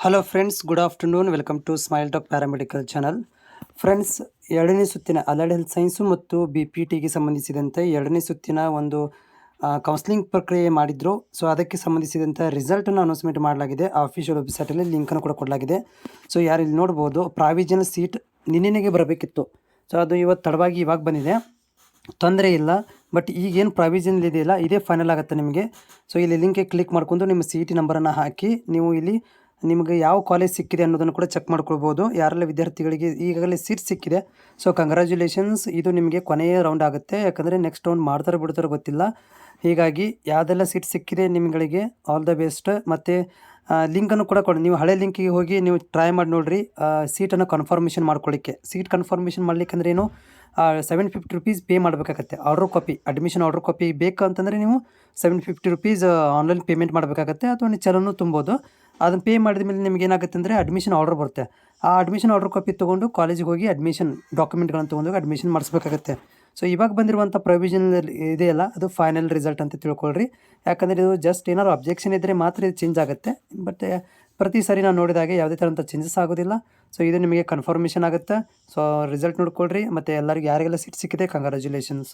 Hello friends, good afternoon. Welcome to Smile Talk paramedical channel. Friends, ಎರಡನೇ ಸುತ್ತಿನ allied health science ಮತ್ತು BPTಗೆ ಸಂಬಂಧಿಸಿದಂತೆ ಎರಡನೇ ಸುತ್ತಿನ ಒಂದು ಕೌನ್ಸಿಲಿಂಗ್ ಪ್ರಕ್ರಿಯೆ ಮಾಡಿದ್ರು. ಸೊ ಅದಕ್ಕೆ ಸಂಬಂಧಿಸಿದಂಥ ರಿಸಲ್ಟನ್ನು ಅನೌನ್ಸ್ಮೆಂಟ್ ಮಾಡಲಾಗಿದೆ. ಅಫಿಷಿಯಲ್ ವೆಬ್ಸೈಟಲ್ಲಿ ಲಿಂಕನ್ನು ಕೂಡ ಕೊಡಲಾಗಿದೆ. ಸೊ ಯಾರು ಇಲ್ಲಿ ನೋಡ್ಬೋದು, ಪ್ರಾವಿಷನಲ್ ಸೀಟ್ ನಿನ್ನೆಗೆ ಬರಬೇಕಿತ್ತು. ಸೊ ಅದು ಇವತ್ತು ತಡವಾಗಿ ಇವಾಗ ಬಂದಿದೆ. ತೊಂದರೆ ಇಲ್ಲ, ಬಟ್ ಈಗೇನು ಪ್ರಾವಿಷನಲ್ ಇದೆಯಲ್ಲ ಇದೇ ಫೈನಲ್ ಆಗುತ್ತೆ ನಿಮಗೆ. ಸೊ ಇಲ್ಲಿ ಲಿಂಕಿಗೆ ಕ್ಲಿಕ್ ಮಾಡ್ಕೊಂಡು ನಿಮ್ಮ CET ನಂಬರನ್ನು ಹಾಕಿ ನೀವು ಇಲ್ಲಿ ನಿಮಗೆ ಯಾವ ಕಾಲೇಜ್ ಸಿಕ್ಕಿದೆ ಅನ್ನೋದನ್ನು ಕೂಡ ಚೆಕ್ ಮಾಡ್ಕೊಳ್ಬೋದು. ಯಾರೆಲ್ಲ ವಿದ್ಯಾರ್ಥಿಗಳಿಗೆ ಈಗಾಗಲೇ ಸೀಟ್ ಸಿಕ್ಕಿದೆ, ಸೊ ಕಂಗ್ರ್ಯಾಚುಲೇಷನ್ಸ್. ಇದು ನಿಮಗೆ ಕೊನೆಯ ರೌಂಡ್ ಆಗುತ್ತೆ, ಯಾಕಂದರೆ ನೆಕ್ಸ್ಟ್ ರೌಂಡ್ ಮಾಡ್ತಾರೆ ಬಿಡ್ತಾರೋ ಗೊತ್ತಿಲ್ಲ. ಹೀಗಾಗಿ ಯಾವುದೆಲ್ಲ ಸೀಟ್ ಸಿಕ್ಕಿದೆ ನಿಮಗೆ ಆಲ್ ದ ಬೆಸ್ಟ್. ಮತ್ತು ಲಿಂಕನ್ನು ಕೂಡ ಕೊಡಿ. ನೀವು ಹಳೆ ಲಿಂಕಿಗೆ ಹೋಗಿ ನೀವು ಟ್ರೈ ಮಾಡಿ ನೋಡಿರಿ ಸೀಟನ್ನು ಕನ್ಫರ್ಮೇಷನ್ ಮಾಡ್ಕೊಳ್ಳಿಕ್ಕೆ. ಸೀಟ್ ಕನ್ಫರ್ಮೇಷನ್ ಮಾಡ್ಲಿಕ್ಕೆ ಅಂದ್ರೆ ಏನು, ₹750 ಪೇ ಮಾಡಬೇಕಾಗತ್ತೆ. Order copy, admission order copy ಬೇಕು ಅಂತಂದರೆ ನೀವು ₹750 ಆನ್ಲೈನ್ ಪೇಮೆಂಟ್ ಮಾಡಬೇಕಾಗತ್ತೆ, ಅಥವಾ ನೀವು ಚಲನೂ ತುಂಬೋದು. ಅದನ್ನು ಪೇ ಮಾಡಿದ ಮೇಲೆ ನಿಮ್ಗೆ ಏನಾಗುತ್ತೆ ಅಂದರೆ ಅಡ್ಮಿಷನ್ ಆರ್ಡರ್ ಬರುತ್ತೆ. ಆ ಅಡ್ಮಿಷನ್ ಆರ್ಡರ್ ಕಾಪಿ ತೊಗೊಂಡು ಕಾಲೇಜಿಗೆ ಹೋಗಿ ಅಡ್ಮಿಷನ್ ಡಾಕ್ಯುಮೆಂಟ್ಗಳನ್ನು ತೊಗೊಂಡೋಗಿ ಅಡ್ಮಿಷನ್ ಮಾಡಿಸ್ಬೇಕಾಗತ್ತೆ. ಸೊ ಇವಾಗ ಬಂದಿರುವಂಥ ಪ್ರೊವಿಷನಲ್ ಇದೆಯಲ್ಲ ಅದು ಫೈನಲ್ ರಿಸಲ್ಟ್ ಅಂತ ತಿಳ್ಕೊಳ್ರಿ. ಯಾಕಂದರೆ ಇದು ಜಸ್ಟ್ ಏನಾದ್ರು ಅಬ್ಜೆಕ್ಷನ್ ಇದ್ದರೆ ಮಾತ್ರ ಇದು ಚೇಂಜ್ ಆಗುತ್ತೆ. ಬಟ್ ಪ್ರತಿ ಸಾರಿ ನಾವು ನೋಡಿದಾಗೆ ಯಾವುದೇ ಥರಂಥ ಚೇಂಜಸ್ ಆಗೋದಿಲ್ಲ. ಸೊ ಇದು ನಿಮಗೆ ಕನ್ಫರ್ಮೇಷನ್ ಆಗುತ್ತೆ. ಸೊ ರಿಸಲ್ಟ್ ನೋಡ್ಕೊಳ್ರಿ. ಮತ್ತು ಎಲ್ಲರಿಗೂ ಯಾರಿಗೆಲ್ಲ ಸೀಟ್ ಸಿಕ್ಕಿದೆ ಕಂಗ್ರ್ಯಾಚುಲೇಷನ್ಸ್.